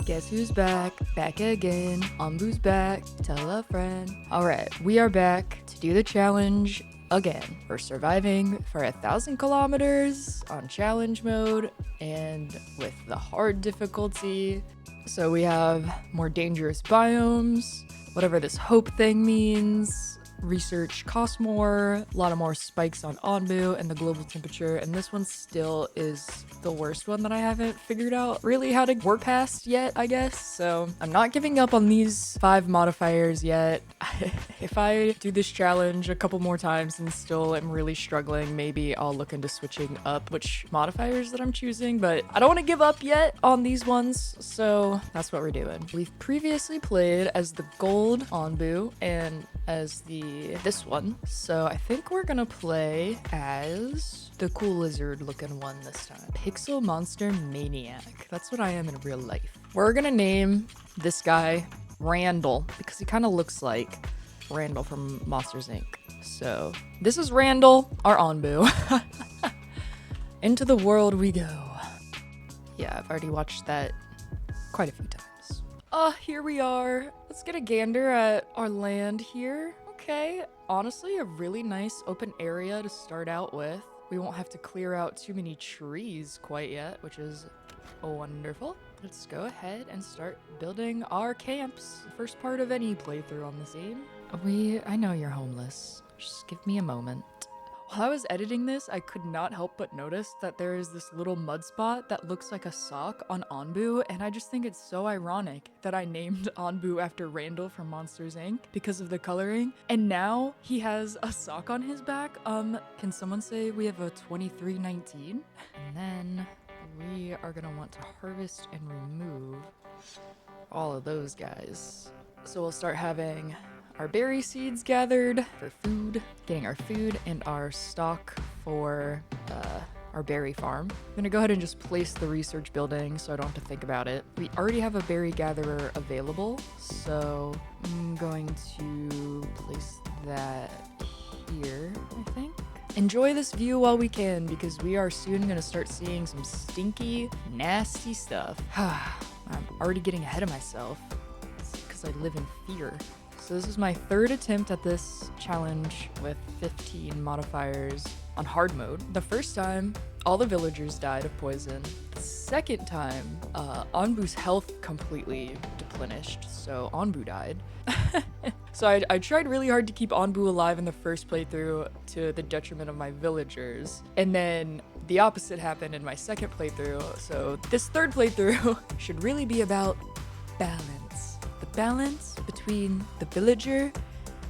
Guess who's back? Back again. Onbu's back. Tell a friend. Alright, we are back to do the challenge again. We're surviving for 1,000 kilometers on challenge mode and with the hard difficulty. So we have more dangerous biomes, whatever this hope thing means. Research costs more, a lot of more spikes on Onbu and the global temperature, and this one still is the worst one that I haven't figured out really how to work past yet, I guess. So I'm not giving up on these 5 modifiers yet. If I do this challenge a couple more times and still am really struggling, maybe I'll look into switching up which modifiers that I'm choosing, but I don't want to give up yet on these ones, so that's what we're doing. We've previously played as the gold Onbu and as this one, so I think we're gonna play as the cool lizard looking one this time. Pixel Monster Maniac. That's what I am in real life. We're gonna name this guy Randall because he kind of looks like Randall from Monsters Inc. So this is Randall, our Onbu. Into the world we go. Yeah, I've already watched that quite a few times. Here we are. Let's get a gander at our land here. Okay, honestly, a really nice open area to start out with. We won't have to clear out too many trees quite yet, which is wonderful. Let's go ahead and start building our camps. First part of any playthrough on this game. I know you're homeless. Just give me a moment. While I was editing this, I could not help but notice that there is this little mud spot that looks like a sock on Onbu, and I just think it's so ironic that I named Onbu after Randall from Monsters Inc. because of the coloring, and now he has a sock on his back. Can someone say we have a 2319? And then we are gonna want to harvest and remove all of those guys. So we'll start having our berry seeds gathered for food, getting our food and our stock for our berry farm. I'm gonna go ahead and just place the research building so I don't have to think about it. We already have a berry gatherer available, so I'm going to place that here, I think. Enjoy this view while we can because we are soon gonna start seeing some stinky, nasty stuff. I'm already getting ahead of myself. It's because I live in fear. So this is my 3rd attempt at this challenge with 15 modifiers on hard mode. The first time, all the villagers died of poison. The second time, Onbu's health completely deplenished, so Onbu died. So I tried really hard to keep Onbu alive in the first playthrough to the detriment of my villagers. And then the opposite happened in my second playthrough, so this 3rd playthrough should really be about balance. The balance between the villager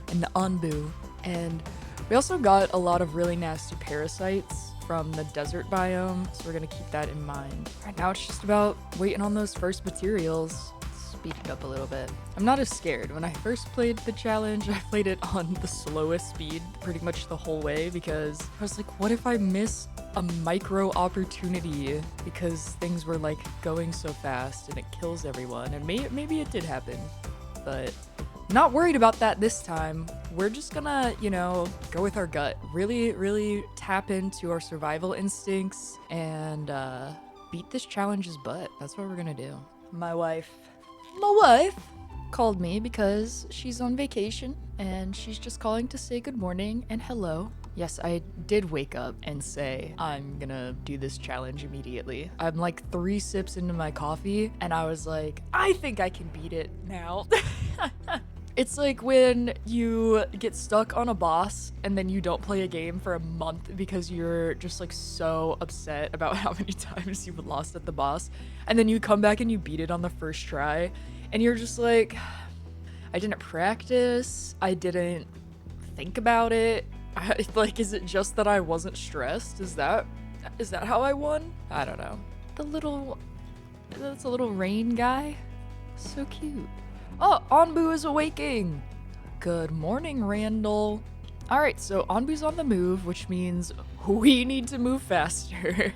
and the Onbu. And we also got a lot of really nasty parasites from the desert biome, so we're gonna keep that in mind. Right now it's just about waiting on those first materials. Speed it up a little bit. I'm not as scared. When I first played the challenge, I played it on the slowest speed pretty much the whole way because I was like, what if I miss a micro opportunity because things were like going so fast and it kills everyone? And maybe it did happen, but not worried about that this time. We're just gonna, go with our gut. Really, really tap into our survival instincts and beat this challenge's butt. That's what we're gonna do. My wife called me because she's on vacation and she's just calling to say good morning and hello. Yes, I did wake up and say I'm gonna do this challenge immediately. I'm like 3 sips into my coffee and I was like, I think I can beat it now. It's like when you get stuck on a boss and then you don't play a game for a month because you're just like so upset about how many times you've lost at the boss. And then you come back and you beat it on the first try. And you're just like, I didn't practice. I didn't think about it. Is it just that I wasn't stressed? Is that how I won? I don't know. That's a little rain guy. So cute. Oh, Onbu is awaking! Good morning, Randall. Alright, so Onbu's on the move, which means we need to move faster.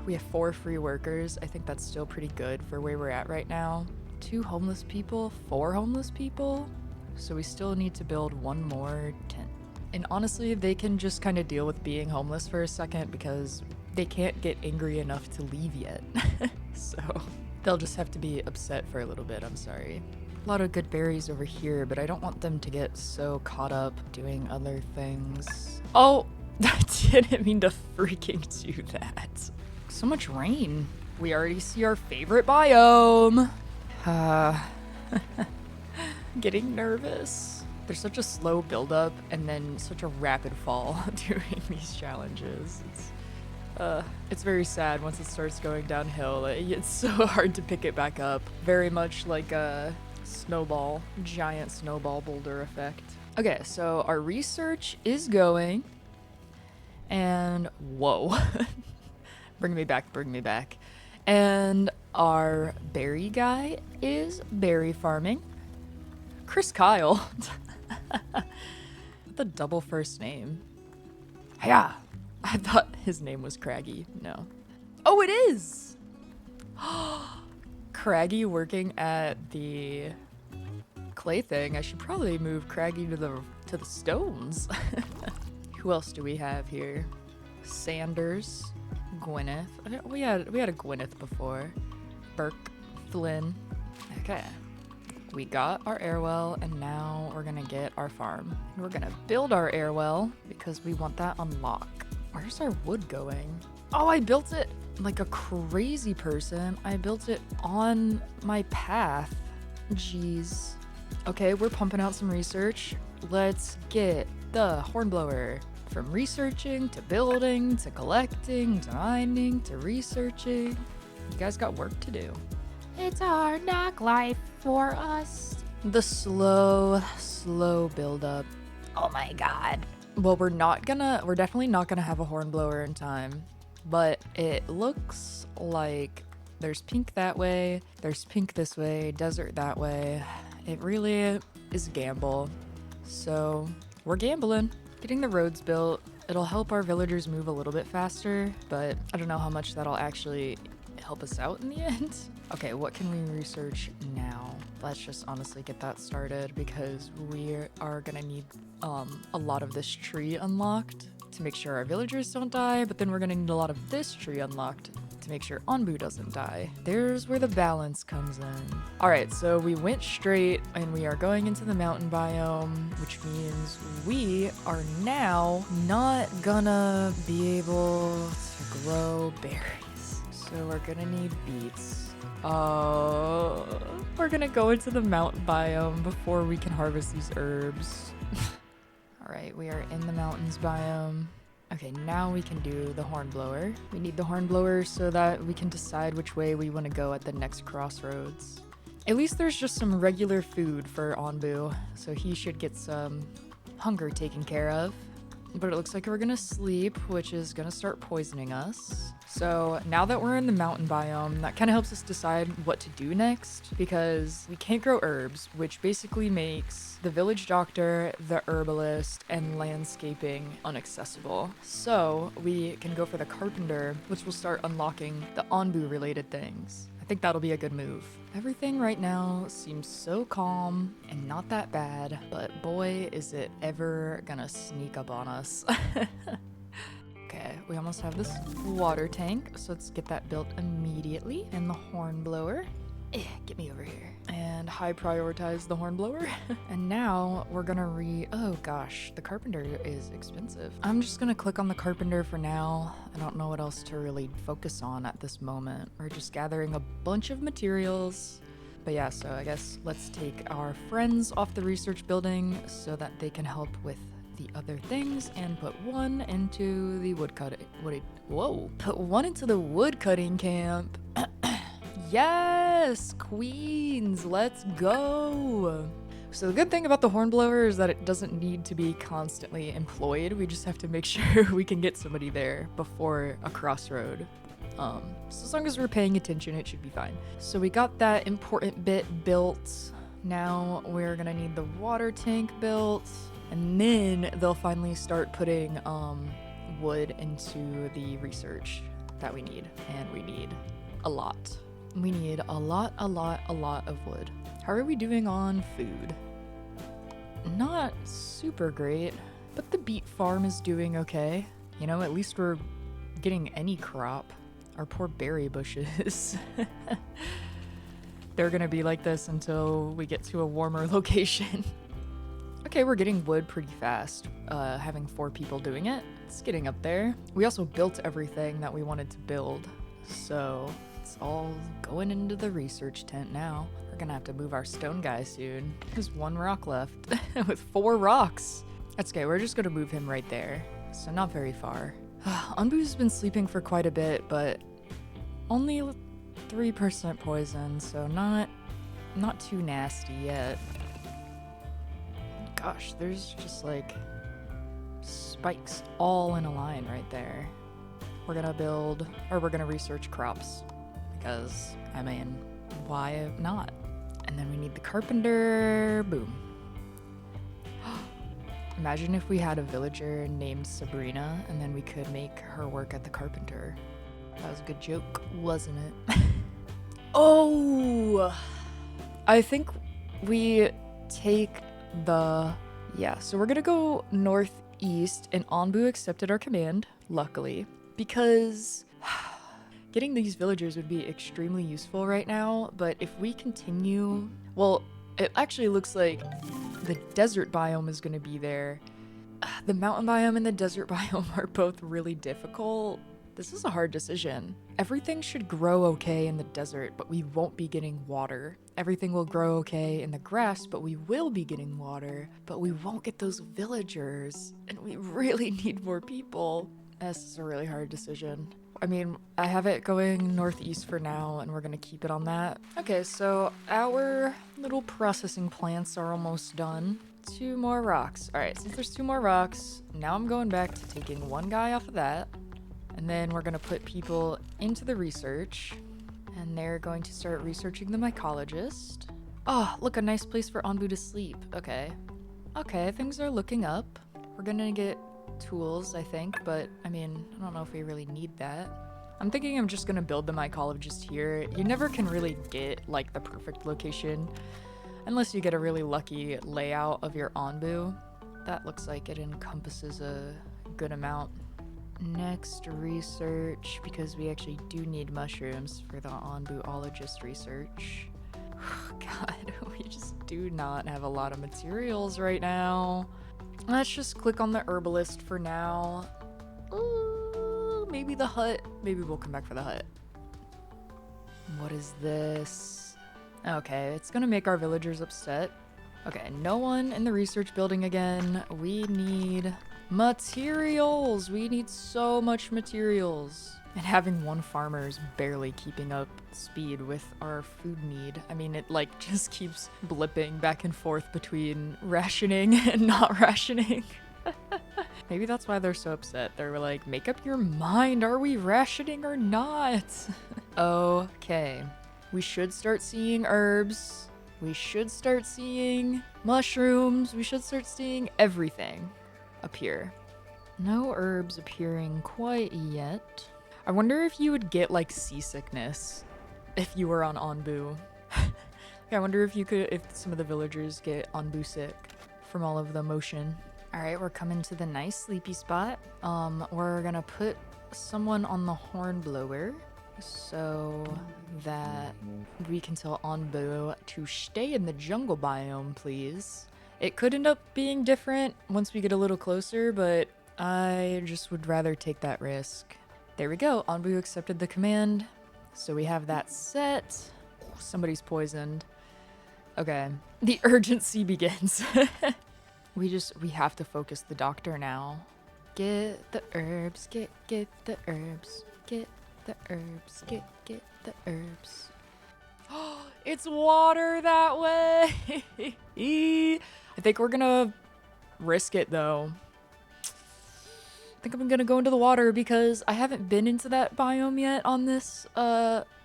We have 4 free workers. I think that's still pretty good for where we're at right now. 2 homeless people, 4 homeless people. So we still need to build 1 more tent. And honestly, they can just kind of deal with being homeless for a second because they can't get angry enough to leave yet. So They'll just have to be upset for a little bit, I'm sorry. A lot of good berries over here, but I don't want them to get so caught up doing other things. Oh, I didn't mean to freaking do that. So much rain. We already see our favorite biome. Getting nervous. There's such a slow buildup and then such a rapid fall during these challenges. It's very sad once it starts going downhill. It's so hard to pick it back up. Very much like a snowball, giant snowball boulder effect. Okay, so our research is going. And whoa. Bring me back. And our berry guy is berry farming. Chris Kyle. The double first name. Yeah. I thought his name was Craggy. No. Oh, it is! Craggy working at the clay thing. I should probably move Craggy to the stones. Who else do we have here? Sanders, Gwyneth. We had a Gwyneth before. Burke, Flynn. Okay. We got our airwell, and now we're gonna get our farm. We're gonna build our airwell because we want that unlock. Where's our wood going? Oh, I built it like a crazy person. I built it on my path. Jeez. Okay, we're pumping out some research. Let's get the hornblower. From researching, to building, to collecting, to mining, to researching. You guys got work to do. It's a hard knock life for us. The slow build up. Oh my god. Well, we're definitely not gonna have a hornblower in time, but it looks like there's pink that way, there's pink this way, desert that way. It really is a gamble. So we're gambling. Getting the roads built, it'll help our villagers move a little bit faster, but I don't know how much that'll actually help us out in the end. Okay, what can we research now? Let's just honestly get that started because we are gonna need a lot of this tree unlocked to make sure our villagers don't die, but then we're gonna need a lot of this tree unlocked to make sure Onbu doesn't die. There's where the balance comes in. All right, so we went straight and we are going into the mountain biome, which means we are now not gonna be able to grow berries. So we're gonna need beets. Oh, we're gonna go into the mountain biome before we can harvest these herbs. All right, we are in the mountains biome. Okay, now we can do the hornblower. We need the hornblower so that we can decide which way we want to go at the next crossroads. At least there's just some regular food for Onbu, so he should get some hunger taken care of. But it looks like we're gonna sleep, which is gonna start poisoning us. So now that we're in the mountain biome, that kind of helps us decide what to do next, because we can't grow herbs, which basically makes the village doctor, the herbalist, and landscaping inaccessible. So we can go for the carpenter, which will start unlocking the Onbu related things. I think that'll be a good move. Everything right now seems so calm and not that bad, but boy, is it ever gonna sneak up on us. Okay, we almost have this water tank, so let's get that built immediately. And the hornblower. Get me over here. And high prioritize the hornblower. And now we're gonna oh gosh, the carpenter is expensive. I'm just gonna click on the carpenter for now. I don't know what else to really focus on at this moment. We're just gathering a bunch of materials. But yeah, so I guess let's take our friends off the research building so that they can help with the other things and put one into the put one into the wood cutting camp. Yes, queens, let's go. So the good thing about the hornblower is that it doesn't need to be constantly employed. We just have to make sure we can get somebody there before a crossroad. So as long as we're paying attention, it should be fine. So we got that important bit built. Now we're gonna need the water tank built, and then they'll finally start putting wood into the research that we need, and we need a lot. We need a lot of wood. How are we doing on food? Not super great, but the beet farm is doing okay. You know, at least we're getting any crop. Our poor berry bushes. they're gonna be like this until we get to a warmer location. Okay, we're getting wood pretty fast, having 4 people doing it. It's getting up there. We also built everything that we wanted to build, so it's all going into the research tent now. We're gonna have to move our stone guy soon. There's 1 rock left with 4 rocks. That's okay, we're just gonna move him right there, so not very far. Onbu's been sleeping for quite a bit, but only 3% poison, so not too nasty yet. Gosh, there's just like spikes all in a line right there. We're gonna research crops because, I mean, why not? And then we need the carpenter. Boom. Imagine if we had a villager named Sabrina and then we could make her work at the carpenter. That was a good joke, wasn't it? Oh! I think we take so we're gonna go northeast, and Onbu accepted our command, luckily, because getting these villagers would be extremely useful right now, but if we continue, well, it actually looks like the desert biome is gonna be there. The mountain biome and the desert biome are both really difficult. This is a hard decision. Everything should grow okay in the desert, but we won't be getting water. Everything will grow okay in the grass, but we will be getting water, but we won't get those villagers, and we really need more people. This is a really hard decision. I mean, I have it going northeast for now, and we're gonna keep it on that. Okay, so our little processing plants are almost done. 2 more rocks. All right, since there's 2 more rocks, now I'm going back to taking 1 guy off of that. And then we're gonna put people into the research, and they're going to start researching the mycologist. Oh, look, a nice place for Onbu to sleep. Okay, things are looking up. We're gonna get tools, I think, but I mean, I don't know if we really need that. I'm thinking I'm just gonna build the mycologist here. You never can really get like the perfect location unless you get a really lucky layout of your Onbu. That looks like it encompasses a good amount. Next, research, because we actually do need mushrooms for the Onbuologist research. God, we just do not have a lot of materials right now. Let's just click on the herbalist for now. Ooh, maybe the hut. Maybe we'll come back for the hut. What is this? Okay, it's gonna make our villagers upset. Okay, no one in the research building again. We need materials. We need so much materials. And having 1 farmer is barely keeping up speed with our food need. I mean, it like just keeps blipping back and forth between rationing and not rationing. Maybe that's why they're so upset. They're like, make up your mind. Are we rationing or not? Okay. We should start seeing herbs. We should start seeing mushrooms. We should start seeing everything appear. No herbs appearing quite yet. I wonder if you would get like seasickness if you were on Onbu. I wonder if some of the villagers get Onbu sick from all of the motion. All right, we're coming to the nice sleepy spot. We're gonna put someone on the horn blower so that we can tell Onbu to stay in the jungle biome, please. It could end up being different once we get a little closer, but I just would rather take that risk. There we go. Onbu accepted the command. So we have that set. Somebody's poisoned. Okay. The urgency begins. We have to focus the doctor now. Get the herbs. Get the herbs. Get the herbs. Get the herbs. It's water that way. I think we're gonna risk it though. I think I'm gonna go into the water because I haven't been into that biome yet on this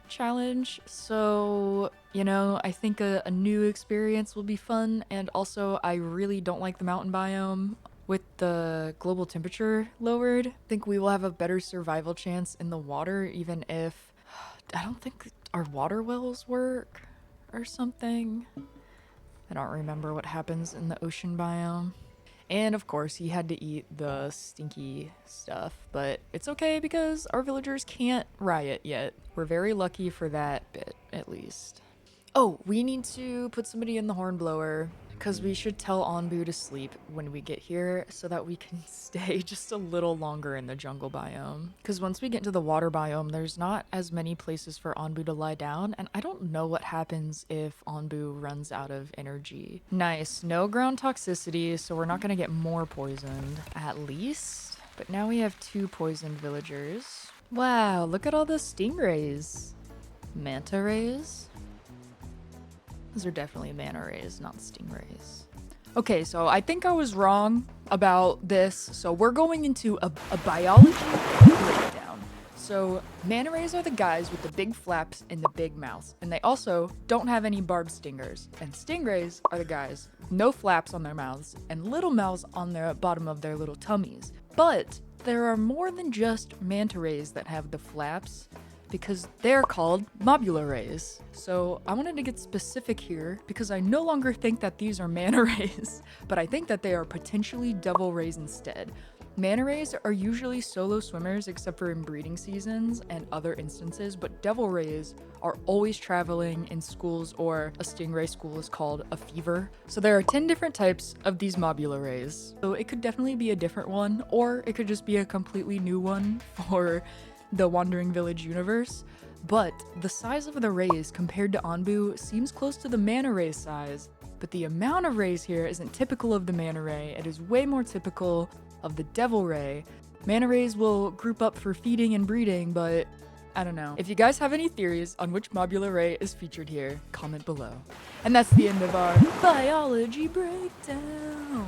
challenge. So, you know, I think a new experience will be fun. And also, I really don't like the mountain biome. With the global temperature lowered, I think we will have a better survival chance in the water, even if I don't think our water wells work or something. I don't remember what happens in the ocean biome. And of course, he had to eat the stinky stuff, but it's okay because our villagers can't riot yet. We're very lucky for that bit, at least. Oh, we need to put somebody in the hornblower because we should tell Onbu to sleep when we get here so that we can stay just a little longer in the jungle biome. Because once we get into the water biome, there's not as many places for Onbu to lie down, and I don't know what happens if Onbu runs out of energy. Nice, no ground toxicity, so we're not gonna get more poisoned, at least. But now we have 2 poisoned villagers. Wow, look at all the stingrays. Manta rays? Those are definitely manta rays, not stingrays. Okay, so I think I was wrong about this. So we're going into a biology breakdown. So manta rays are the guys with the big flaps and the big mouths. And they also don't have any barbed stingers. And stingrays are the guys with no flaps on their mouths and little mouths on the bottom of their little tummies. But there are more than just manta rays that have the flaps, because they're called mobula rays. So I wanted to get specific here because I no longer think that these are manta rays, but I think that they are potentially devil rays instead. Manta rays are usually solo swimmers except for in breeding seasons and other instances, but devil rays are always traveling in schools, or a stingray school is called a fever. So there are 10 different types of these mobula rays. So it could definitely be a different one, or it could just be a completely new one for the Wandering Village universe, but the size of the rays compared to Onbu seems close to the manta ray size, but the amount of rays here isn't typical of the manta ray. It is way more typical of the devil ray. Manta rays will group up for feeding and breeding, but I don't know. If you guys have any theories on which mobula ray is featured here, comment below. And that's the end of our biology breakdown.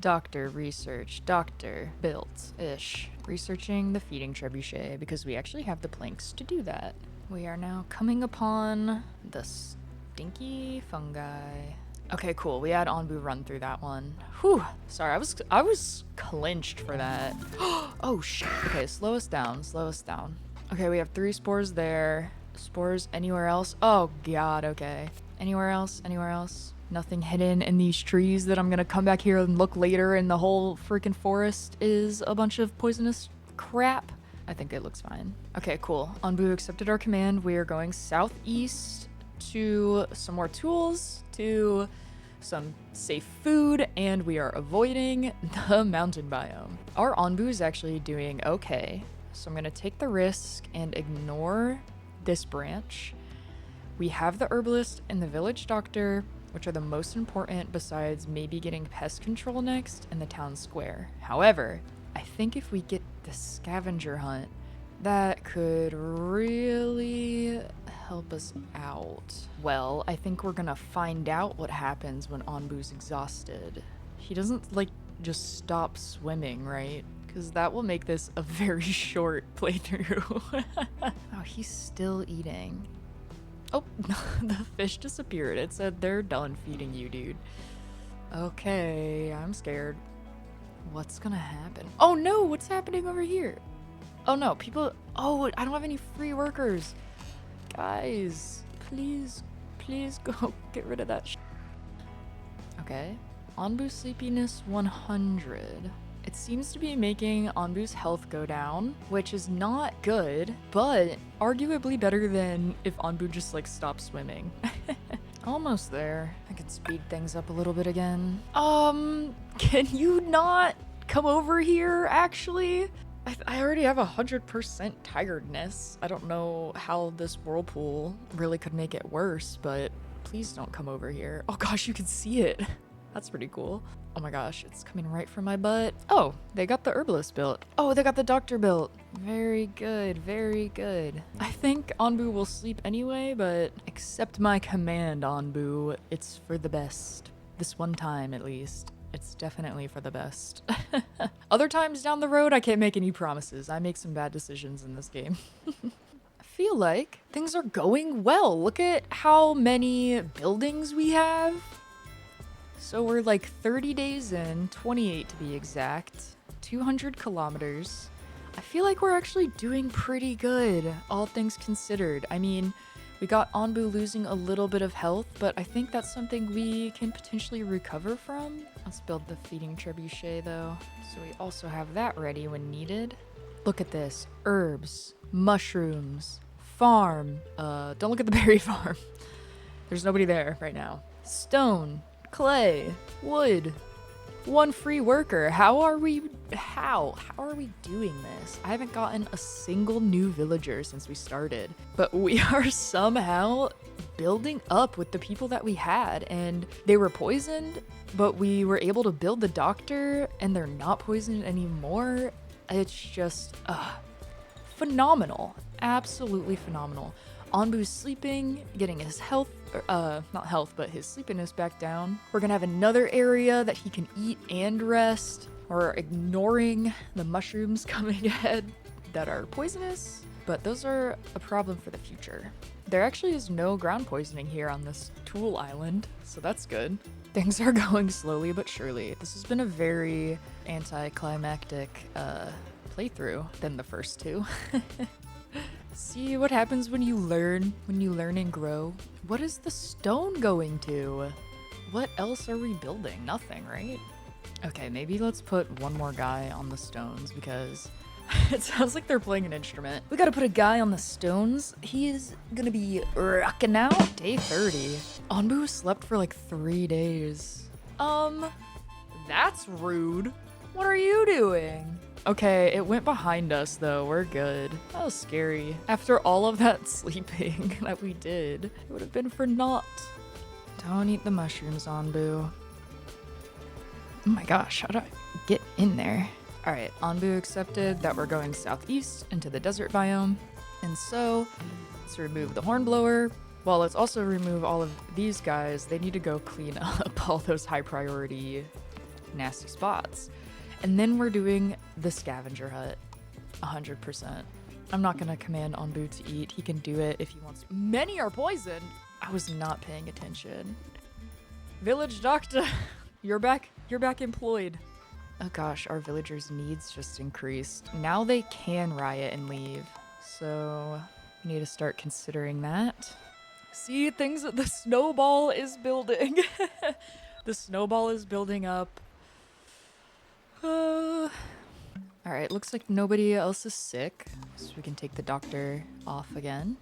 Doctor research, doctor built-ish. Researching the feeding trebuchet because we actually have the planks to do that. We are now coming upon the stinky fungi. Okay, cool. We had Onbu run through that one. Whew. Sorry, I was clenched for that. Oh shit. Okay, slow us down, slow us down. Okay, we have 3 spores there. Spores anywhere else? Oh god, okay. Anywhere else? Anywhere else? Nothing hidden in these trees that I'm gonna come back here and look later and the whole freaking forest is a bunch of poisonous crap? I think it looks fine. Okay, cool. Onbu accepted our command. We are going southeast to some more tools, to some safe food, and we are avoiding the mountain biome. Our Onbu is actually doing okay, so I'm gonna take the risk and ignore this branch. We have the herbalist and the village doctor, which are the most important besides maybe getting pest control next in the town square. However, I think if we get the scavenger hunt, that could really help us out. Well, I think we're gonna find out what happens when Onbu's exhausted. He doesn't, like, just stop swimming, right? Because that will make this a very short playthrough. Oh, he's still eating. Oh, the fish disappeared. It said they're done feeding you, dude. Okay, I'm scared. What's gonna happen? Oh no, what's happening over here? Oh no, people, oh, I don't have any free workers. Guys, please go get rid of that shit. Okay, Onbu sleepiness 100. It seems to be making Onbu's health go down, which is not good, but arguably better than if Onbu just like stopped swimming. Almost there. I can speed things up a little bit again. Can you not come over here, actually? I already have 100% tiredness. I don't know how this whirlpool really could make it worse, but please don't come over here. Oh gosh, you can see it. That's pretty cool. Oh my gosh, it's coming right from my butt. Oh, they got the herbalist built. Oh, they got the doctor built. Very good, very good. I think Onbu will sleep anyway, but accept my command, Onbu. It's for the best. This one time, at least. It's definitely for the best. Other times down the road, I can't make any promises. I make some bad decisions in this game. I feel like things are going well. Look at how many buildings we have. So we're like 30 days in, 28 to be exact, 200 kilometers. I feel like we're actually doing pretty good, all things considered. I mean, we got Onbu losing a little bit of health, but I think that's something we can potentially recover from. Let's build the feeding trebuchet though, so we also have that ready when needed. Look at this, herbs, mushrooms, farm. Don't look at the berry farm. There's nobody there right now. Stone, clay, wood, one free worker. How are we doing this? I haven't gotten a single new villager since we started, but we are somehow building up with the people that we had, and they were poisoned, but we were able to build the doctor and they're not poisoned anymore. It's just phenomenal. Absolutely phenomenal. Onbu's sleeping, getting his health, not health, but his sleepiness back down. We're gonna have another area that he can eat and rest. We're ignoring the mushrooms coming ahead that are poisonous, but those are a problem for the future. There actually is no ground poisoning here on this tool island, so that's good. Things are going slowly but surely. This has been a very anticlimactic playthrough than the first two. See what happens when you learn and grow. What is the stone going to? What else are we building? Nothing, right? Okay, maybe let's put one more guy on the stones because it sounds like they're playing an instrument. We gotta put a guy on the stones. He's gonna be rocking out. Day 30. Onbu slept for like 3 days. That's rude. What are you doing? Okay, it went behind us though. We're good. That was scary. After all of that sleeping that we did, it would have been for naught. Don't eat the mushrooms, Onbu. Oh my gosh, how do I get in there? All right, Onbu accepted that we're going southeast into the desert biome. And so let's remove the hornblower. Well, let's also remove all of these guys. They need to go clean up all those high priority nasty spots. And then we're doing the scavenger hut, 100%. I'm not gonna command Onbu to eat. He can do it if he wants to. Many are poisoned. I was not paying attention. Village doctor, you're back employed. Oh gosh, our villagers' needs just increased. Now they can riot and leave. So we need to start considering that. See, the snowball is building. The snowball is building up. Alright, looks like nobody else is sick, so we can take the doctor off again.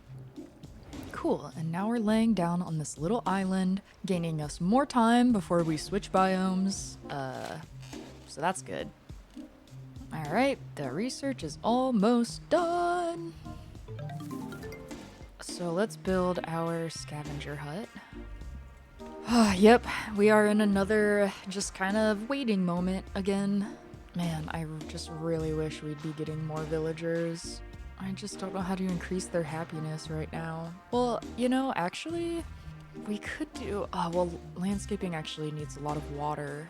Cool, and now we're laying down on this little island, gaining us more time before we switch biomes. So that's good. Alright, the research is almost done. So let's build our scavenger hut. Yep, we are in another just kind of waiting moment again. Man, I just really wish we'd be getting more villagers. I just don't know how to increase their happiness right now. Well, you know, actually, we could do... well, landscaping actually needs a lot of water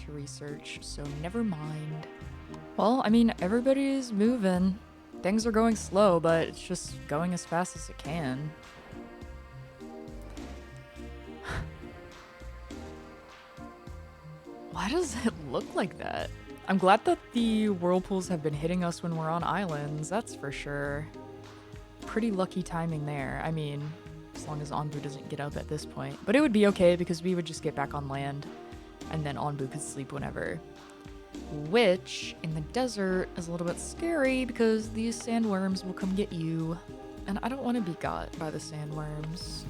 to research, so never mind. Well, I mean, everybody's moving. Things are going slow, but it's just going as fast as it can. Why does it look like that? I'm glad that the whirlpools have been hitting us when we're on islands, that's for sure. Pretty lucky timing there. I mean, as long as Onbu doesn't get up at this point. But it would be okay because we would just get back on land and then Onbu could sleep whenever. Which, in the desert, is a little bit scary because these sandworms will come get you. And I don't want to be got by the sandworms.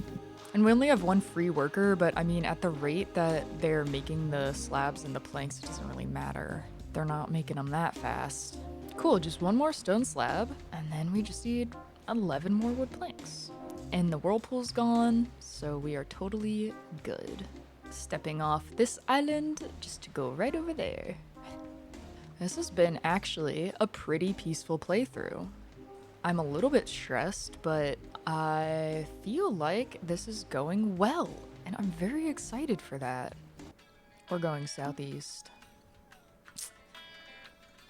And we only have one free worker, but I mean, at the rate that they're making the slabs and the planks, it doesn't really matter. They're not making them that fast. Cool, just one more stone slab, and then we just need 11 more wood planks. And the whirlpool's gone, so we are totally good. Stepping off this island just to go right over there. This has been actually a pretty peaceful playthrough. I'm a little bit stressed, but I feel like this is going well, and I'm very excited for that. We're going southeast.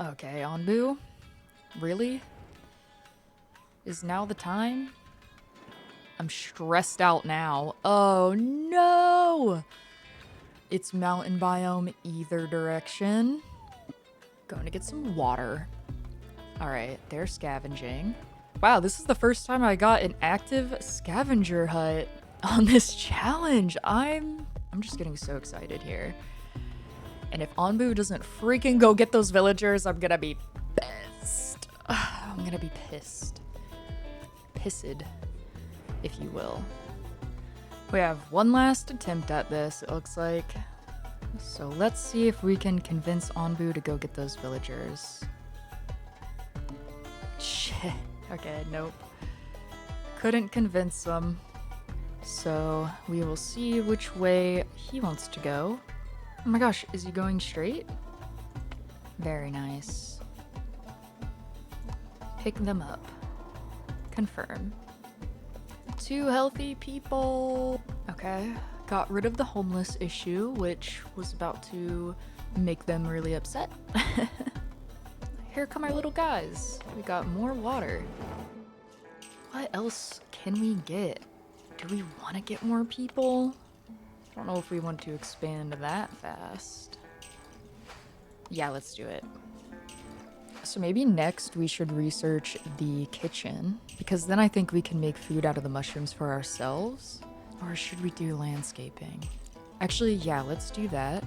Okay, Onbu? Really? Is now the time? I'm stressed out now. Oh no! It's mountain biome either direction. Going to get some water. Alright, they're scavenging. Wow, this is the first time I got an active scavenger hut on this challenge. I'm just getting so excited here. And if Onbu doesn't freaking go get those villagers, I'm gonna be pissed. I'm gonna be pissed. Pissed, if you will. We have one last attempt at this, it looks like. So let's see if we can convince Onbu to go get those villagers. Shit. Okay, nope. Couldn't convince them. So we will see which way he wants to go. Oh my gosh, is he going straight? Very nice. Pick them up. Confirm. 2 healthy people. Okay, got rid of the homeless issue, which was about to make them really upset. Here come our little guys. We got more water. What else can we get? Do we want to get more people? I don't know if we want to expand that fast. Yeah, let's do it. So maybe next we should research the kitchen, because then I think we can make food out of the mushrooms for ourselves. Or should we do landscaping? Actually, yeah, let's do that.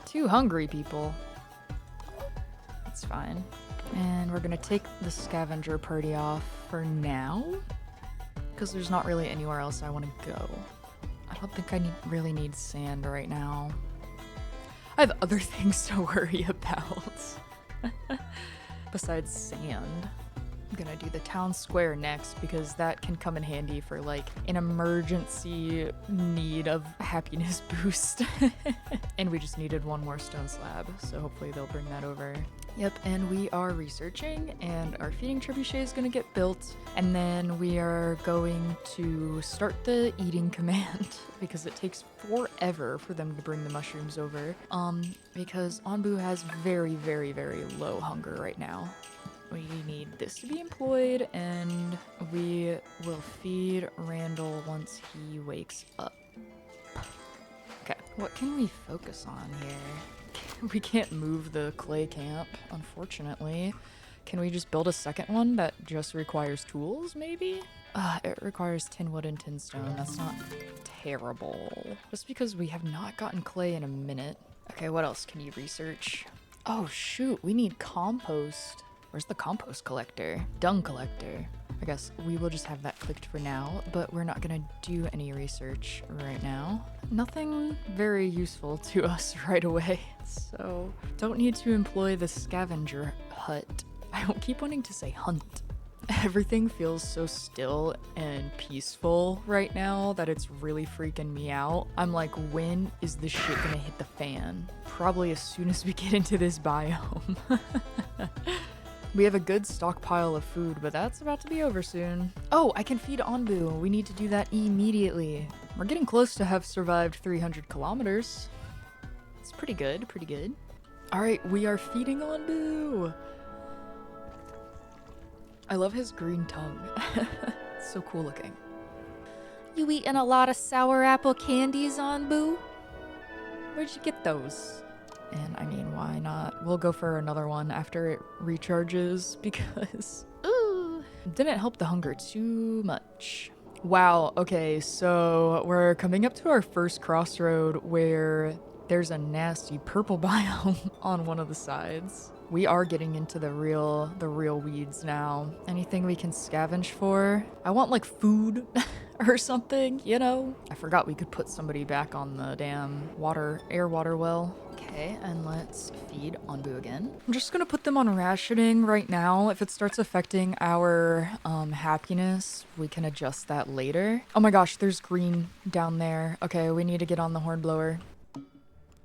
2 hungry people. That's fine. And we're gonna take the scavenger party off for now, because there's not really anywhere else I want to go. I don't think I really need sand right now. I have other things to worry about. Besides sand. I'm gonna do the town square next because that can come in handy for like an emergency need of happiness boost. And we just needed 1 more stone slab, so hopefully they'll bring that over. Yep, and we are researching, and our feeding trebuchet is gonna get built, and then we are going to start the eating command because it takes forever for them to bring the mushrooms over. Because Onbu has very, very, very low hunger right now. We need this to be employed, and we will feed Randall once he wakes up. Okay, what can we focus on here? We can't move the clay camp, unfortunately. Can we just build a second one that just requires tools, maybe? It requires tin wood and tin stone. That's not terrible. Just because we have not gotten clay in a minute. Okay, what else can you research? Oh shoot, we need compost. Where's the compost collector? Dung collector. I guess we will just have that clicked for now, but we're not gonna do any research right now. Nothing very useful to us right away, so don't need to employ the scavenger hut. I don't keep wanting to say hunt. Everything feels so still and peaceful right now that it's really freaking me out. I'm like, when is this shit gonna hit the fan? Probably as soon as we get into this biome. We have a good stockpile of food, but that's about to be over soon. Oh, I can feed Onbu. We need to do that immediately. We're getting close to have survived 300 kilometers. It's pretty good, pretty good. All right, we are feeding Onbu. I love his green tongue. It's so cool looking. You eating a lot of sour apple candies, Onbu? Where'd you get those? And I mean, why not? We'll go for another one after it recharges because it didn't help the hunger too much. Wow, okay, so we're coming up to our first crossroad where there's a nasty purple biome on one of the sides. We are getting into the real weeds now. Anything we can scavenge for? I want like food or something, you know? I forgot we could put somebody back on the damn air water well. Okay, and let's feed Onbu again. I'm just gonna put them on rationing right now. If it starts affecting our happiness, we can adjust that later. Oh my gosh, there's green down there. Okay, we need to get on the hornblower.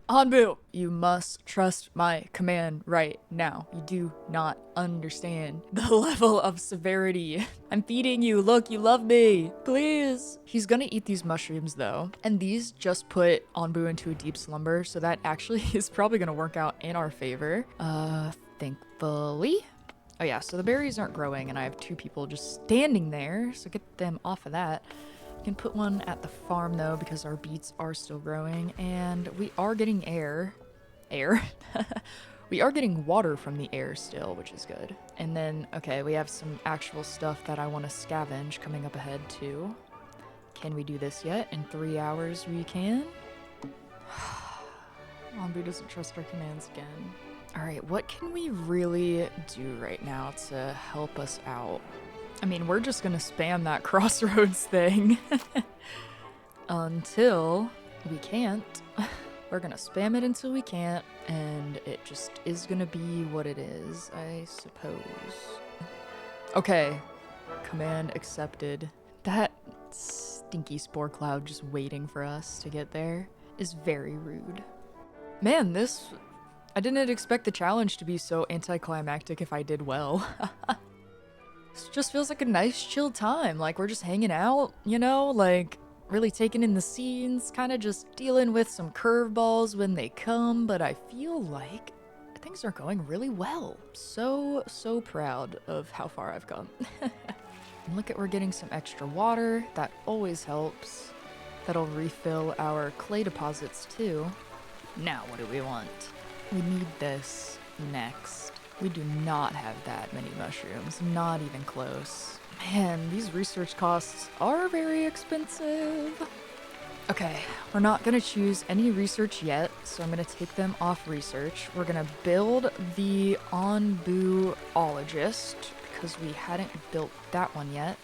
Onbu, you must trust my command right now. You do not understand the level of severity. I'm feeding you. Look, you love me. Please. He's gonna eat these mushrooms though. And these just put Onbu into a deep slumber. So that actually is probably gonna work out in our favor. Thankfully. Oh yeah, so the berries aren't growing and I have 2 people just standing there. So get them off of that. We can put one at the farm though because our beets are still growing and we are getting air. We are getting water from the air still, which is good. And then, okay, we have some actual stuff that I want to scavenge coming up ahead too. Can we do this yet? In 3 hours we can. Onbu doesn't trust our commands again. All right, what can we really do right now to help us out? I mean, we're just gonna spam that crossroads thing. until we can't. We're gonna spam it until we can't, and it just is gonna be what it is, I suppose. Okay, command accepted. That stinky spore cloud just waiting for us to get there is very rude. Man, I didn't expect the challenge to be so anticlimactic if I did well. This just feels like a nice chill time, like we're just hanging out, you know, like really taking in the scenes, kind of just dealing with some curveballs when they come, but I feel like things are going really well. So proud of how far I've come. And look at, we're getting some extra water. That always helps. That'll refill our clay deposits too. Now what do we want? We need this next. We do not have that many mushrooms, not even close. Man, these research costs are very expensive. Okay, we're not gonna choose any research yet, so I'm gonna take them off research. We're gonna build the Onbu-ologist because we hadn't built that one yet.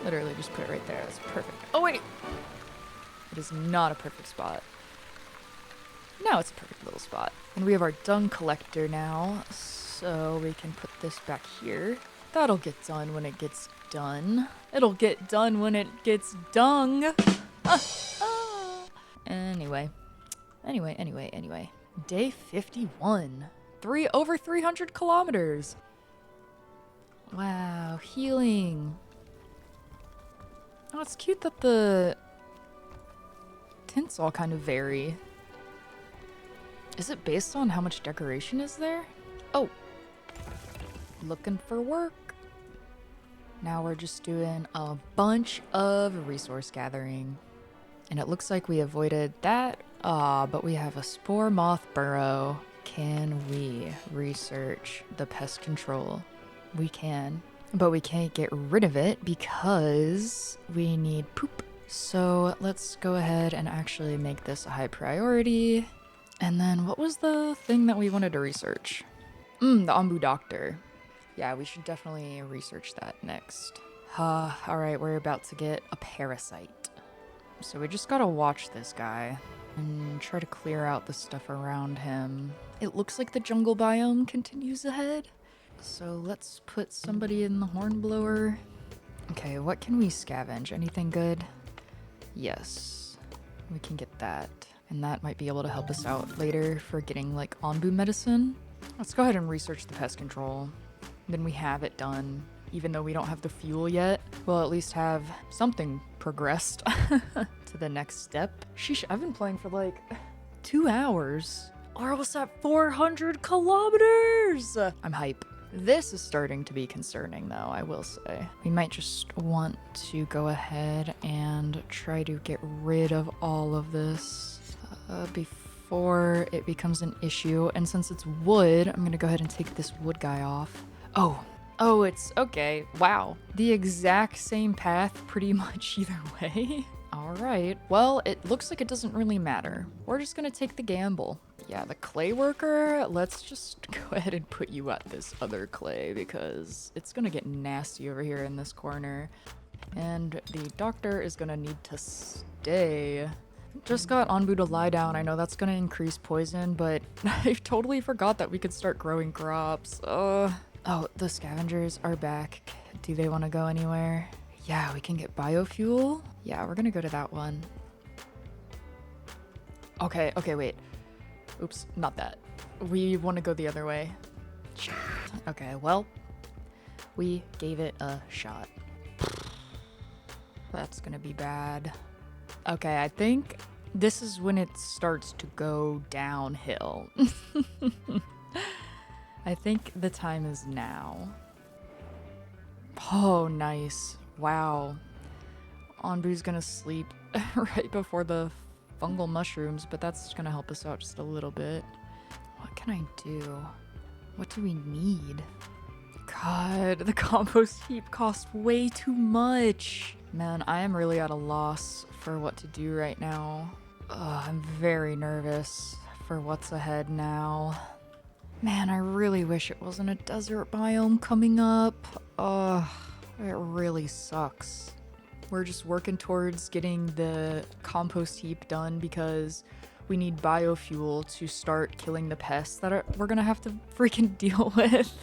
Literally just put it right there, that's perfect. Oh wait! It is not a perfect spot. Now it's a perfect little spot. And we have our dung collector now, so we can put this back here. That'll get done when it gets done. It'll get done when it gets dung. Anyway. Day 51. Over 300 kilometers. Wow, healing. Oh, it's cute that the tints all kind of vary. Is it based on how much decoration is there? Oh. Looking for work. Now we're just doing a bunch of resource gathering. And it looks like we avoided that. But we have a spore moth burrow. Can we research the pest control? We can. But we can't get rid of it because we need poop. So let's go ahead and actually make this a high priority. And then what was the thing that we wanted to research? The Onbu doctor. Yeah, we should definitely research that next. Alright, we're about to get a parasite. So we just gotta watch this guy and try to clear out the stuff around him. It looks like the jungle biome continues ahead. So let's put somebody in the hornblower. Okay, what can we scavenge? Anything good? Yes, we can get that. And that might be able to help us out later for getting like Onbu medicine. Let's go ahead and research the pest control. Then we have it done. Even though we don't have the fuel yet, we'll at least have something progressed to the next step. Sheesh, I've been playing for like 2 hours. We're almost at 400 kilometers! I'm hype. This is starting to be concerning though, I will say. We might just want to go ahead and try to get rid of all of this before it becomes an issue. And since it's wood, I'm gonna go ahead and take this wood guy off. Oh, it's okay. Wow. The exact same path pretty much either way. All right. Well, it looks like it doesn't really matter. We're just gonna take the gamble. Yeah, the clay worker, let's just go ahead and put you at this other clay because it's gonna get nasty over here in this corner. And the doctor is gonna need to stay. Just got Onbu to lie down. I know that's gonna increase poison, but I totally forgot that we could start growing crops. Oh, the scavengers are back. Do they want to go anywhere? Yeah, we can get biofuel. Yeah, we're gonna go to that one. Okay, wait. Oops, not that. We want to go the other way. Okay, well, we gave it a shot. That's gonna be bad. Okay, I think this is when it starts to go downhill. I think the time is now. Oh, nice. Wow. Onbu's gonna sleep right before the fungal mushrooms, but that's gonna help us out just a little bit. What can I do? What do we need? God, the compost heap costs way too much. Man, I am really at a loss for what to do right now. I'm very nervous for what's ahead now. Man, I really wish it wasn't a desert biome coming up. It really sucks. we're just working towards getting the compost heap done because we need biofuel to start killing the pests that we're gonna have to freaking deal with.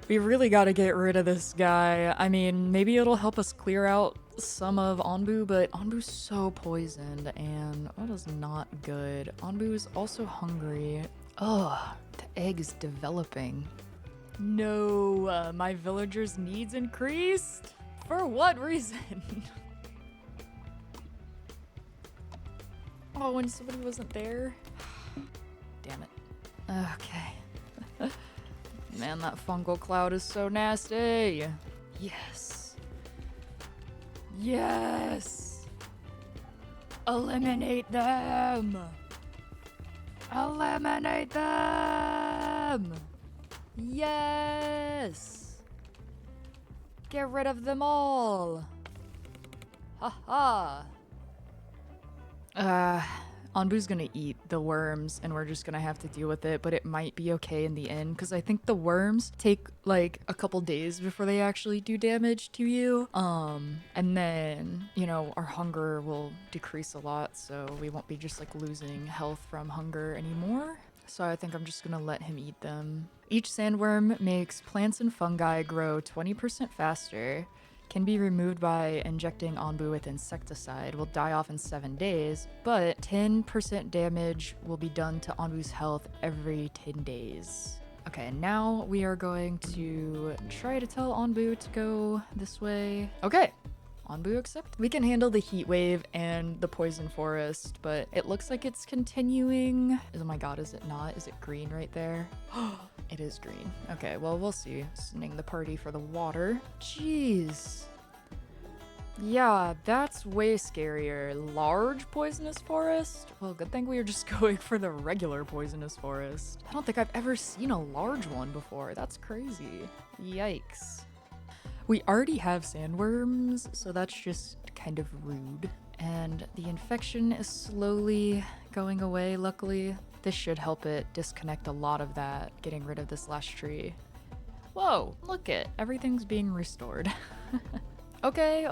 We really gotta get rid of this guy. I mean, maybe it'll help us clear out some of Onbu, but Onbu's so poisoned and that is not good. Onbu is also hungry. Ugh, the egg is developing. No, my villagers' needs increased? For what reason? Oh, when somebody wasn't there? Damn it. Okay. Man, that fungal cloud is so nasty. Yes. Yes! Eliminate them! Eliminate them! Yes! Get rid of them all! Haha! Onbu's gonna eat the worms and we're just gonna have to deal with it, but it might be okay in the end because I think the worms take like a couple days before they actually do damage to you. And then, you know, our hunger will decrease a lot, so we won't be just like losing health from hunger anymore. So I think I'm just gonna let him eat them. Each sandworm makes plants and fungi grow 20% faster. Can be removed by injecting Onbu with insecticide, will die off in 7 days, but 10% damage will be done to Onbu's health every 10 days. Okay, now we are going to try to tell Onbu to go this way. Okay, Onbu accept. We can handle the heat wave and the poison forest, but it looks like it's continuing. Oh my god, is it not? Is it green right there? It is green. Okay, well, we'll see. Sending the party for the water. Jeez. Yeah, that's way scarier. Large poisonous forest? Well, good thing we were just going for the regular poisonous forest. I don't think I've ever seen a large one before. That's crazy. Yikes. We already have sandworms, so that's just kind of rude. And the infection is slowly going away, luckily. This should help it disconnect a lot of that, getting rid of this last tree. Whoa, look it, everything's being restored. Okay,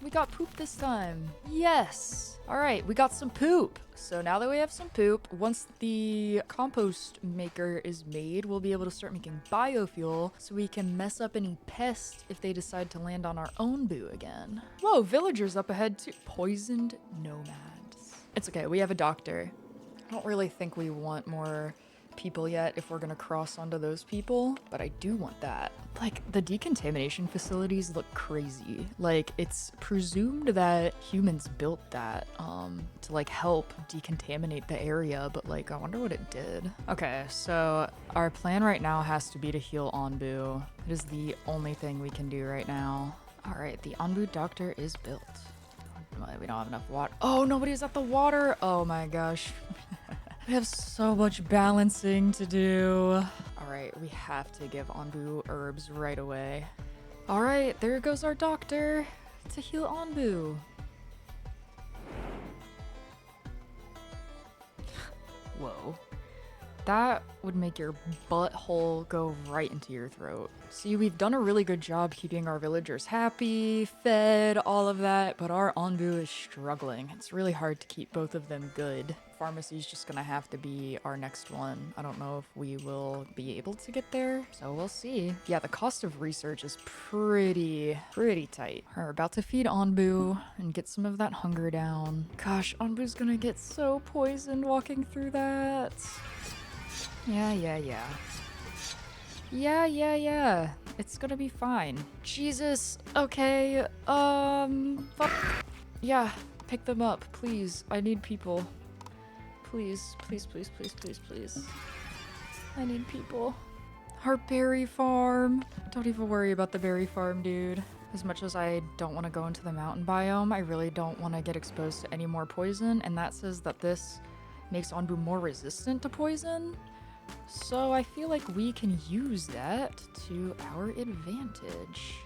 we got poop this time. Yes! Alright, we got some poop. So now that we have some poop, once the compost maker is made, we'll be able to start making biofuel so we can mess up any pests if they decide to land on our own Onbu again. Whoa, villagers up ahead too. Poisoned nomads. It's okay, we have a doctor. I don't really think we want more people yet if we're gonna cross onto those people, but I do want that. Like, the decontamination facilities look crazy. Like, it's presumed that humans built that to like help decontaminate the area, but like, I wonder what it did. Okay, so our plan right now has to be to heal Onbu. It is the only thing we can do right now. All right, the Onbu doctor is built. We don't have enough water. Oh, nobody's at the water. Oh my gosh. We have so much balancing to do. All right, we have to give Onbu herbs right away. All right, there goes our doctor to heal Onbu. Whoa. That would make your butthole go right into your throat. See, we've done a really good job keeping our villagers happy, fed, all of that, but our Onbu is struggling. It's really hard to keep both of them good. Pharmacy's just gonna have to be our next one. I don't know if we will be able to get there, so we'll see. Yeah, the cost of research is pretty tight. We're about to feed Onbu and get some of that hunger down. Gosh, Onbu's gonna get so poisoned walking through that. Yeah. It's gonna be fine. Jesus. Okay. Fuck. Yeah. Pick them up, please. I need people. Please. I need people. Our berry farm. Don't even worry about the berry farm, dude. As much as I don't want to go into the mountain biome, I really don't want to get exposed to any more poison, and that says that this makes Onbu more resistant to poison. So I feel like we can use that to our advantage.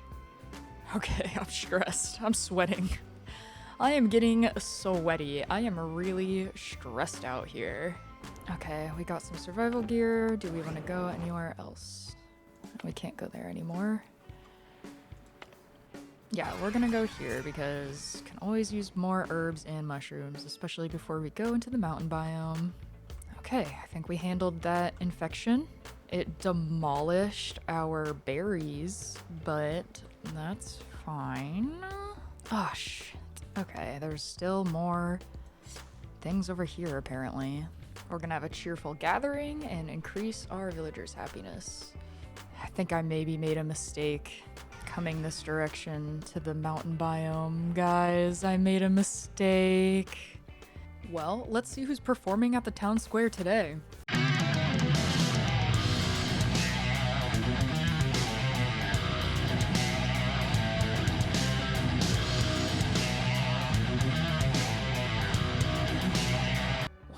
Okay, I'm stressed. I'm sweating. I am getting sweaty. I am really stressed out here. Okay, we got some survival gear. Do we want to go anywhere else? We can't go there anymore. Yeah, we're gonna go here because can always use more herbs and mushrooms, especially before we go into the mountain biome. Okay, I think we handled that infection. It demolished our berries, but that's fine. Oh, shit. Okay, there's still more things over here, apparently. We're gonna have a cheerful gathering and increase our villagers' happiness. I think I maybe made a mistake coming this direction to the mountain biome, guys. I made a mistake. Well, let's see who's performing at the town square today.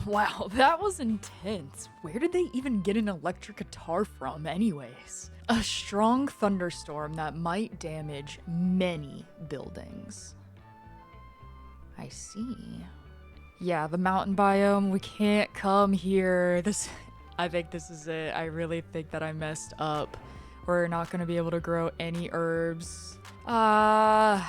Wow, that was intense. Where did they even get an electric guitar from anyways? A strong thunderstorm that might damage many buildings. I see. Yeah, the mountain biome, we can't come here. I think this is it. I really think that I messed up. We're not gonna be able to grow any herbs. Oh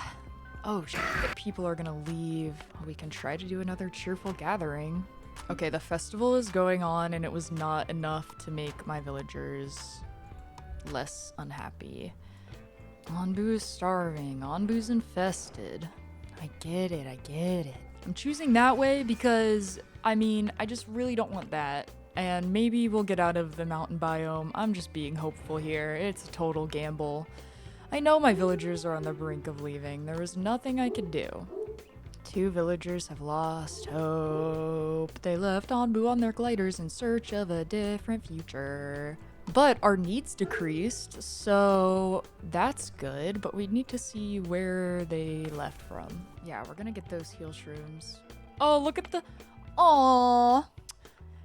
shit, people are gonna leave. We can try to do another cheerful gathering. Okay, the festival is going on and it was not enough to make my villagers less unhappy. Onbu is starving. Onbu's infested. I get it. I'm choosing that way because, I mean, I just really don't want that. And maybe we'll get out of the mountain biome. I'm just being hopeful here. It's a total gamble. I know my villagers are on the brink of leaving. There was nothing I could do. 2 villagers have lost hope. They left Onbu on their gliders in search of a different future. But our needs decreased, so that's good, but we need to see where they left from. Yeah, we're gonna get those heal shrooms. Oh, look at the... Aww!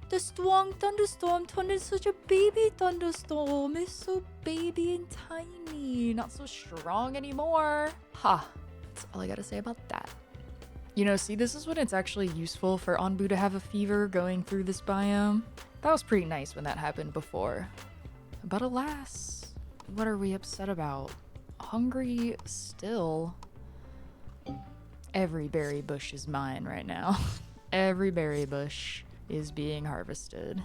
The strong thunderstorm turned into such a baby thunderstorm. It's so baby and tiny. Not so strong anymore. Ha! That's all I gotta say about that. You know, see, this is when it's actually useful for Onbu to have a fever going through this biome. That was pretty nice when that happened before. But alas, what are we upset about? Hungry still. Every berry bush is mine right now. Every berry bush is being harvested.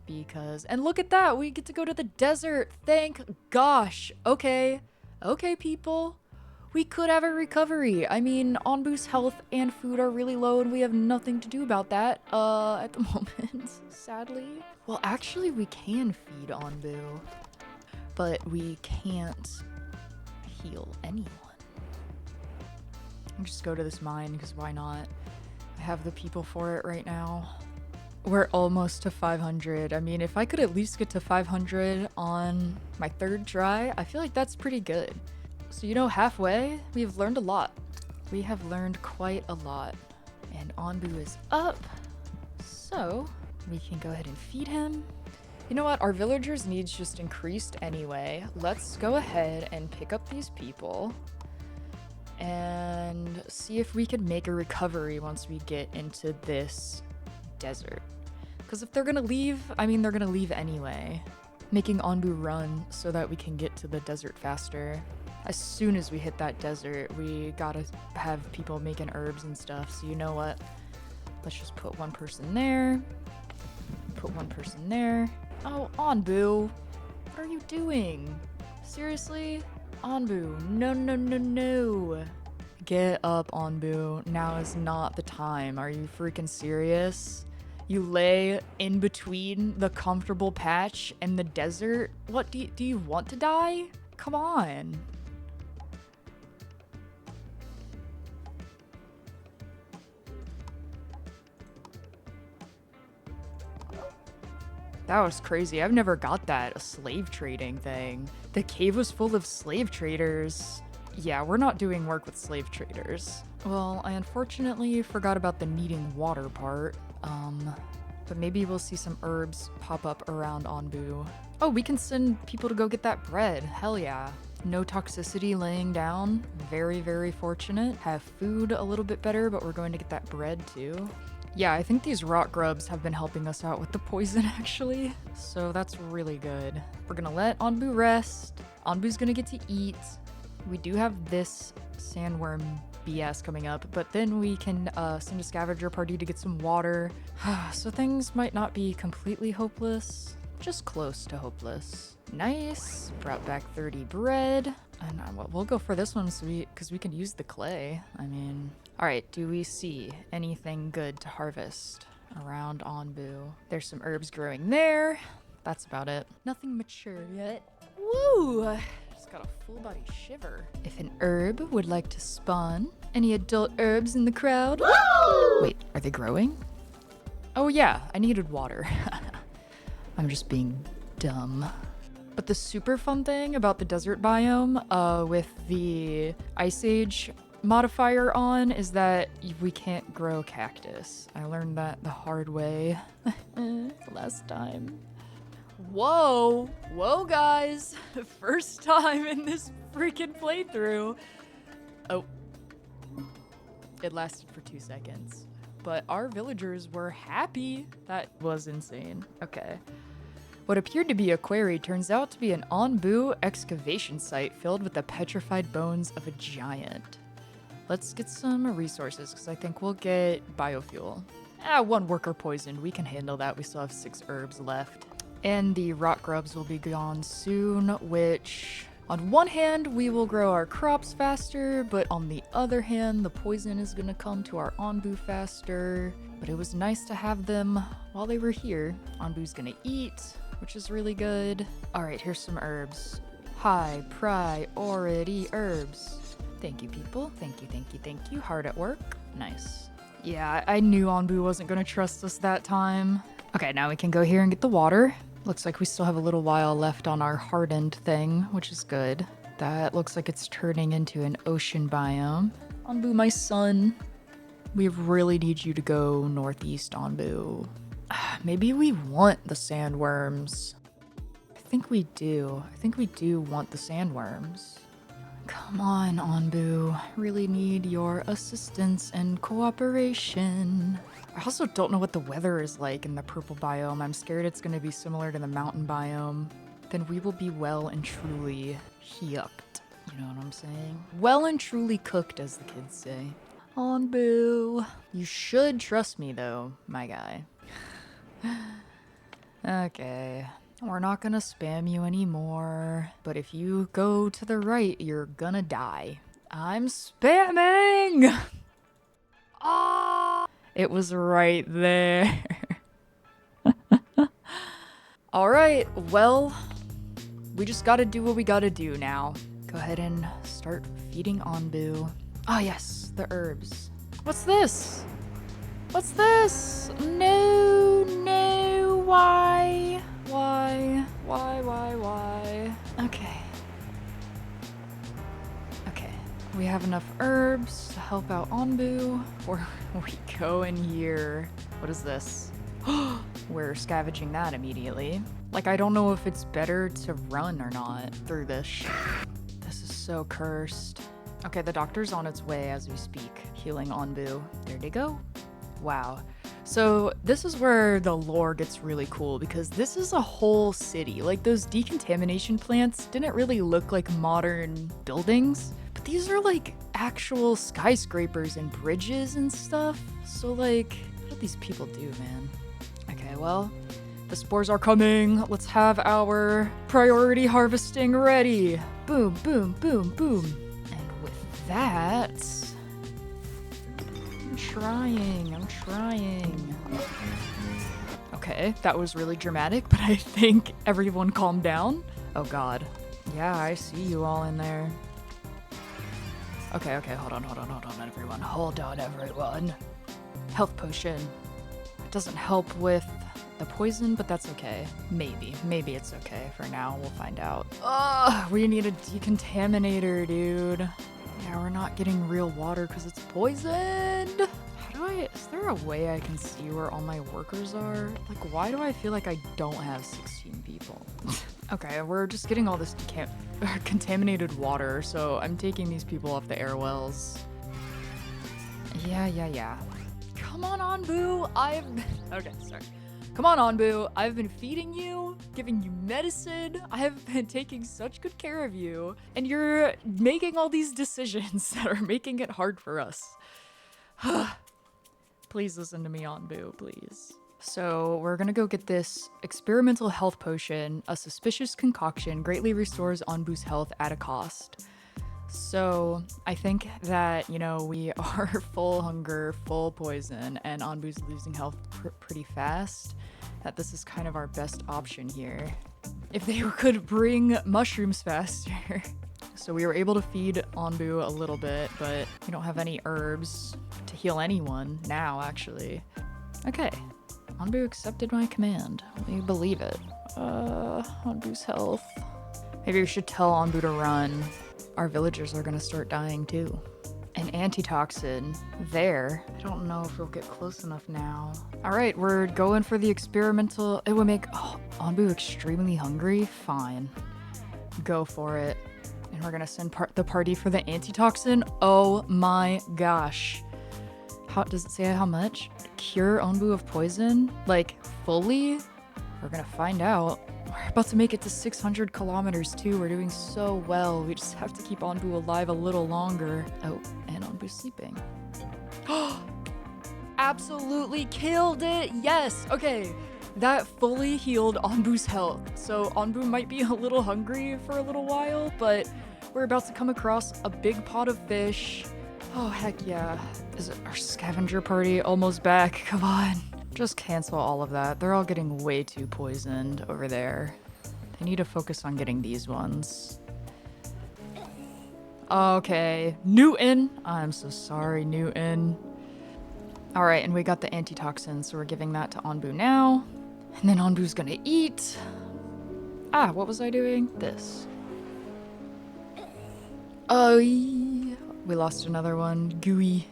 Because, and look at that, we get to go to the desert. Thank gosh. Okay, people. We could have a recovery. I mean, Onbu's health and food are really low and we have nothing to do about that, at the moment, sadly. Well, actually, we can feed Onbu, but we can't heal anyone. I'll just go to this mine, because why not? I have the people for it right now. We're almost to 500. I mean, if I could at least get to 500 on my 3rd try, I feel like that's pretty good. So, you know, halfway, we've learned a lot. We have learned quite a lot. And Onbu is up, so we can go ahead and feed him. You know what? Our villagers' needs just increased anyway. Let's go ahead and pick up these people and see if we can make a recovery once we get into this desert. Because if they're gonna leave, I mean, they're gonna leave anyway. Making Onbu run so that we can get to the desert faster. As soon as we hit that desert, we gotta have people making herbs and stuff. So you know what? Let's just put one person there. Put one person there. Oh, Onbu. What are you doing? Seriously? Onbu. No. Get up, Onbu. Now is not the time. Are you freaking serious? You lay in between the comfortable patch and the desert? What, do you want to die? Come on. That was crazy. I've never got that, a slave trading thing. The cave was full of slave traders. Yeah, we're not doing work with slave traders. Well, I unfortunately forgot about the needing water part. But maybe we'll see some herbs pop up around Onbu. Oh, we can send people to go get that bread. Hell yeah. No toxicity laying down. Very, very fortunate. Have food a little bit better, but we're going to get that bread too. Yeah, I think these rock grubs have been helping us out with the poison, actually. So that's really good. We're gonna let Onbu rest. Onbu's gonna get to eat. We do have this sandworm BS coming up, but then we can send a scavenger party to get some water. So things might not be completely hopeless, just close to hopeless. Nice. Brought back 30 bread. And we'll go for this one because we can use the clay. I mean, all right, do we see anything good to harvest around Onbu? There's some herbs growing there. That's about it. Nothing mature yet. Woo! Just got a full body shiver. If an herb would like to spawn, any adult herbs in the crowd? Woo! Wait, are they growing? Oh yeah, I needed water. I'm just being dumb. But the super fun thing about the desert biome with the Ice Age modifier on is that we can't grow cactus. I learned that the hard way last time. Whoa, guys. First time in this freaking playthrough. Oh, it lasted for 2 seconds, but our villagers were happy. That was insane. Okay. What appeared to be a quarry turns out to be an Onbu excavation site filled with the petrified bones of a giant. Let's get some resources, because I think we'll get biofuel. 1 worker poisoned. We can handle that. We still have 6 herbs left. And the rot grubs will be gone soon, which on one hand, we will grow our crops faster, but on the other hand, the poison is going to come to our Onbu faster. But it was nice to have them while they were here. Onbu's going to eat, which is really good. All right, here's some herbs. High priority herbs. Thank you, people. Thank you. Hard at work. Nice. Yeah, I knew Onbu wasn't going to trust us that time. Okay, now we can go here and get the water. Looks like we still have a little while left on our hardened thing, which is good. That looks like it's turning into an ocean biome. Onbu, my son, we really need you to go northeast, Onbu. Maybe we want the sandworms. I think we do. Want the sandworms. Come on, Onbu. Really need your assistance and cooperation. I also don't know what the weather is like in the purple biome. I'm scared it's going to be similar to the mountain biome. Then we will be well and truly yucked. You know what I'm saying? Well and truly cooked, as the kids say. Onbu. You should trust me, though, my guy. Okay. We're not gonna spam you anymore. But if you go to the right, you're gonna die. I'm spamming! Ah! It was right there. Alright, well, we just gotta do what we gotta do now. Go ahead and start feeding Onbu. Ah, yes, the herbs. What's this? What's this? No, why? Why? Okay, we have enough herbs to help out Onbu before we go in here. What is this? We're scavenging that immediately. Like, I don't know if it's better to run or not through this shit. This is so cursed. Okay, the doctor's on its way as we speak, healing Onbu. There they go. Wow. So this is where the lore gets really cool, because this is a whole city. Like, those decontamination plants didn't really look like modern buildings, but these are like actual skyscrapers and bridges and stuff. So like, what do these people do, man? Okay, well, the spores are coming. Let's have our priority harvesting ready. Boom, boom, boom, boom. And with that, I'm trying. Okay, that was really dramatic, but I think everyone calmed down. Oh god. Yeah, I see you all in there. Okay, hold on, everyone. Hold on, everyone. Health potion. It doesn't help with the poison, but that's okay. Maybe it's okay for now. We'll find out. Ugh, we need a decontaminator, dude. Yeah, we're not getting real water because it's poisoned. Is there a way I can see where all my workers are? Like, why do I feel like I don't have 16 people? Okay, we're just getting all this contaminated water, so I'm taking these people off the air wells. Yeah. Come on, Onbu. Okay, sorry. Come on, Onbu. I've been feeding you, giving you medicine. I have been taking such good care of you. And you're making all these decisions that are making it hard for us. Please listen to me, Onbu, please. So we're gonna go get this experimental health potion. A suspicious concoction greatly restores Onbu's health at a cost. So I think that, you know, we are full hunger, full poison, and Onbu's losing health pretty fast. That this is kind of our best option here. If they could bring mushrooms faster. So we were able to feed Onbu a little bit, but we don't have any herbs to heal anyone now, actually. Okay. Onbu accepted my command. Will you believe it? Onbu's health. Maybe we should tell Onbu to run. Our villagers are gonna start dying too. An antitoxin. There. I don't know if we'll get close enough now. Alright, we're going for the experimental. It would make Onbu extremely hungry? Fine. Go for it. And we're gonna send the party for the antitoxin? Oh my gosh. How does it say how much? Cure Onbu of poison? Like, fully? We're gonna find out. We're about to make it to 600 kilometers too. We're doing so well. We just have to keep Onbu alive a little longer. Oh, and Onbu's sleeping. Absolutely killed it! Yes! Okay. That fully healed Onbu's health. So Onbu might be a little hungry for a little while, but we're about to come across a big pot of fish. Oh, heck yeah. Is it our scavenger party almost back? Come on. Just cancel all of that. They're all getting way too poisoned over there. They need to focus on getting these ones. Okay. Newton! I'm so sorry, Newton. Alright, and we got the antitoxin, so we're giving that to Onbu now. And then Onbu's gonna eat. Ah, what was I doing? This. Oh, we lost another one. Gooey.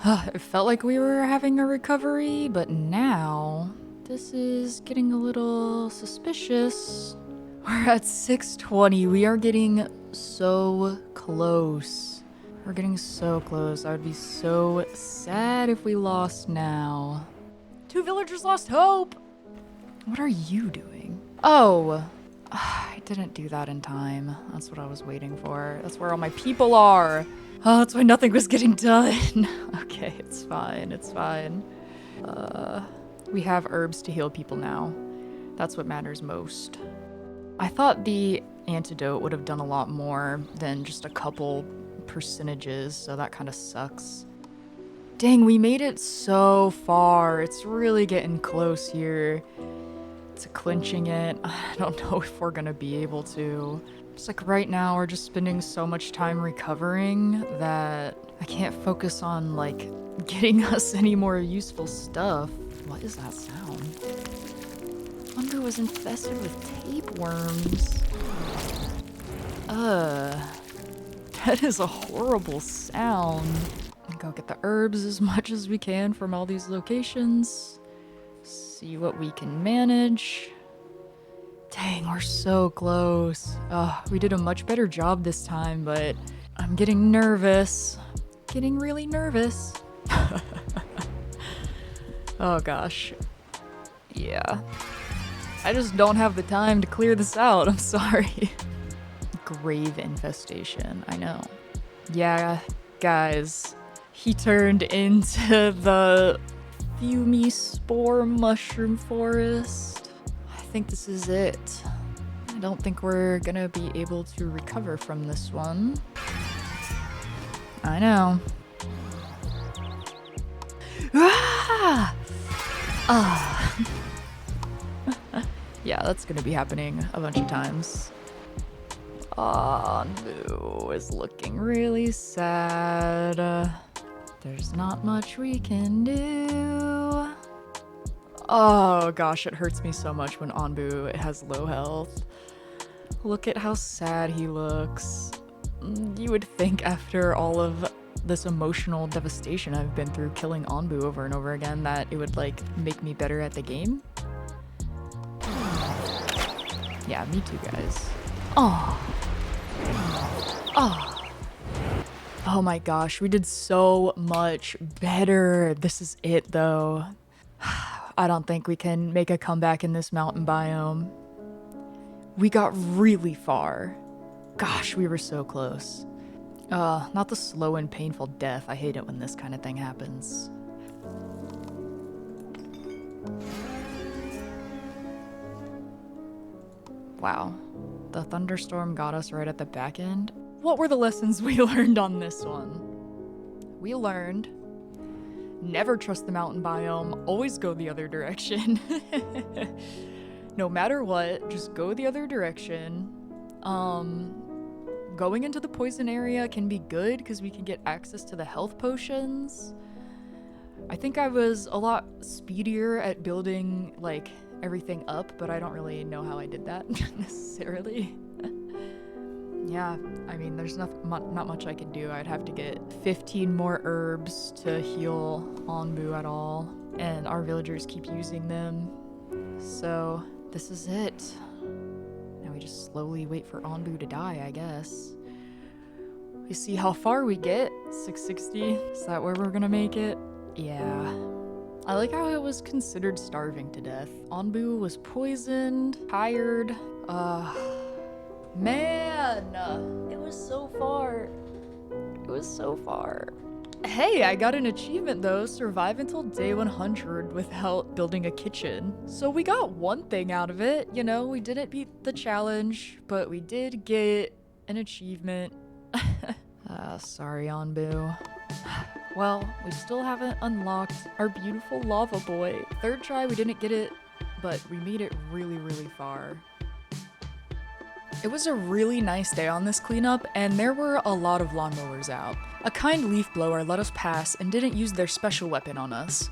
It felt like we were having a recovery, but now this is getting a little suspicious. We're at 620. We are getting so close. We're getting so close. I would be so sad if we lost now. 2 villagers lost hope. What are you doing? Oh, I didn't do that in time. That's what I was waiting for. That's where all my people are. Oh, that's why nothing was getting done. Okay, it's fine. It's fine. We have herbs to heal people now. That's what matters most. I thought the antidote would have done a lot more than just a couple percentages, so that kind of sucks. Dang, we made it so far. It's really getting close here to clinching it. I don't know if we're gonna be able to. It's like right now we're just spending so much time recovering that I can't focus on like getting us any more useful stuff. What is that sound? Onbu was infested with tapeworms. That is a horrible sound. Go get the herbs as much as we can from all these locations. See what we can manage. Dang, we're so close. We did a much better job this time, but I'm getting nervous. Getting really nervous. Oh gosh. Yeah. I just don't have the time to clear this out. I'm sorry. Grave infestation. I know. Yeah, guys. He turned into the Fumi spore mushroom forest. I think this is it. I don't think we're gonna be able to recover from this one. I know. Ah! Ah. Yeah, that's gonna be happening a bunch of times. Onbu is looking really sad. There's not much we can do. Oh gosh, it hurts me so much when Onbu has low health. Look at how sad he looks. You would think after all of this emotional devastation I've been through killing Onbu over and over again that it would like make me better at the game. Yeah, me too, guys. Oh. Oh. Oh my gosh, we did so much better. This is it though. I don't think we can make a comeback in this mountain biome. We got really far. Gosh, we were so close. Not the slow and painful death. I hate it when this kind of thing happens. Wow, the thunderstorm got us right at the back end. What were the lessons we learned on this one? We learned never trust the mountain biome, always go the other direction. No matter what, just go the other direction. Going into the poison area can be good because we can get access to the health potions. I think I was a lot speedier at building, like, everything up, but I don't really know how I did that necessarily. Yeah, I mean, there's not much I could do. I'd have to get 15 more herbs to heal Onbu at all, and our villagers keep using them. So, this is it. Now we just slowly wait for Onbu to die, I guess. We see how far we get. 660. Is that where we're gonna make it? Yeah. I like how it was considered starving to death. Onbu was poisoned, tired. Man, it was so far. It was so far. Hey, I got an achievement though, survive until day 100 without building a kitchen. So we got one thing out of it, you know, we didn't beat the challenge, but we did get an achievement. Sorry, Onbu. Well, we still haven't unlocked our beautiful lava boy. Third try, we didn't get it, but we made it really, really far. It was a really nice day on this cleanup, and there were a lot of lawnmowers out. A kind leaf blower let us pass and didn't use their special weapon on us.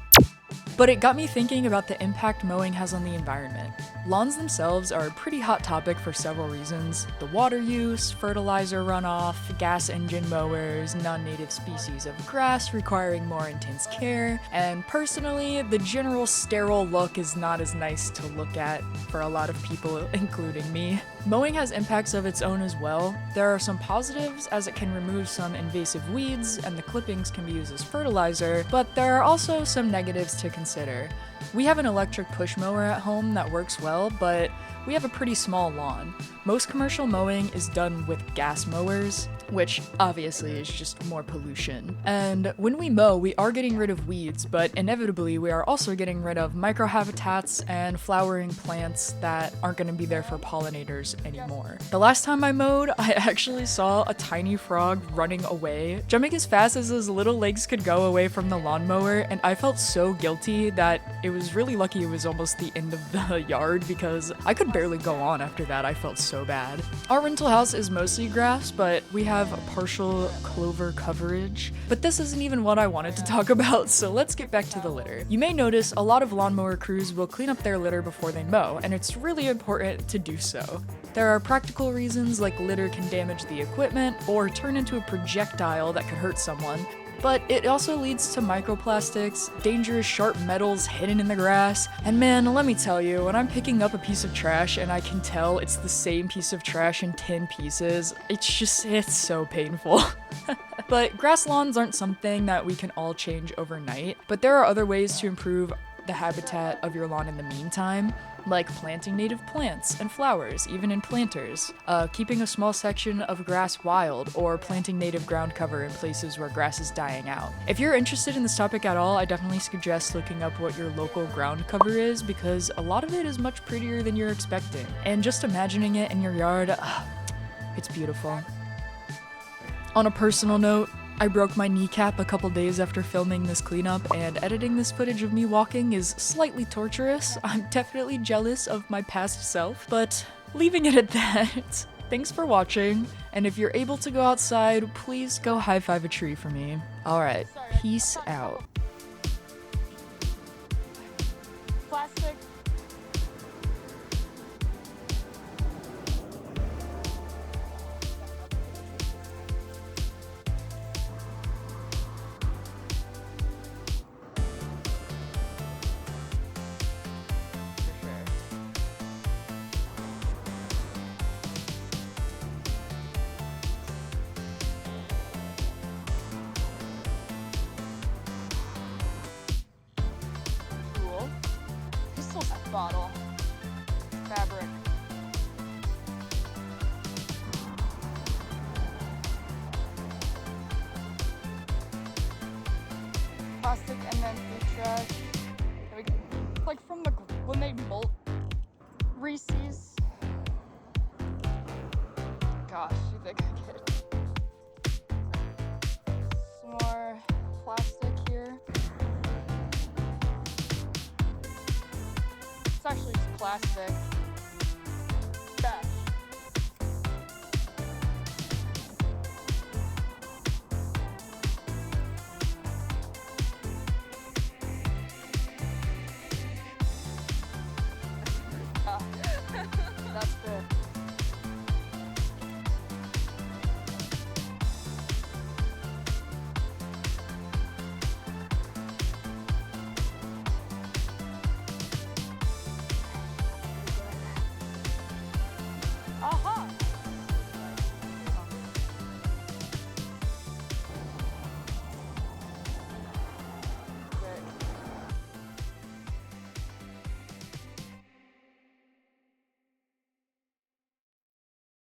But it got me thinking about the impact mowing has on the environment. Lawns themselves are a pretty hot topic for several reasons. The water use, fertilizer runoff, gas engine mowers, non-native species of grass requiring more intense care, and personally, the general sterile look is not as nice to look at for a lot of people, including me. Mowing has impacts of its own as well. There are some positives as it can remove some invasive weeds and the clippings can be used as fertilizer, but there are also some negatives to consider. We have an electric push mower at home that works well, but we have a pretty small lawn. Most commercial mowing is done with gas mowers, which obviously is just more pollution. And when we mow, we are getting rid of weeds, but inevitably we are also getting rid of microhabitats and flowering plants that aren't going to be there for pollinators anymore. The last time I mowed, I actually saw a tiny frog running away, jumping as fast as his little legs could go away from the lawnmower, and I felt so guilty that it was really lucky it was almost the end of the yard because I could barely go on after that. I felt so bad. Our rental house is mostly grass, but we have partial clover coverage. But this isn't even what I wanted to talk about, so let's get back to the litter. You may notice a lot of lawnmower crews will clean up their litter before they mow, and it's really important to do so. There are practical reasons like litter can damage the equipment or turn into a projectile that could hurt someone, but it also leads to microplastics, dangerous sharp metals hidden in the grass, and man, let me tell you, when I'm picking up a piece of trash and I can tell it's the same piece of trash in 10 pieces, it's so painful. But grass lawns aren't something that we can all change overnight, but there are other ways to improve the habitat of your lawn in the meantime, like planting native plants and flowers, even in planters, keeping a small section of grass wild, or planting native ground cover in places where grass is dying out. If you're interested in this topic at all, I definitely suggest looking up what your local ground cover is, because a lot of it is much prettier than you're expecting. And just imagining it in your yard, it's beautiful. On a personal note, I broke my kneecap a couple days after filming this cleanup, and editing this footage of me walking is slightly torturous. I'm definitely jealous of my past self, but leaving it at that. Thanks for watching, and if you're able to go outside, please go high-five a tree for me. Alright, peace out. Plastic. bottle. Fabric. Plastic and then food trash. Like from the when they molt Reese's. Gosh, you think I get some more plastic here? It's actually just plastic.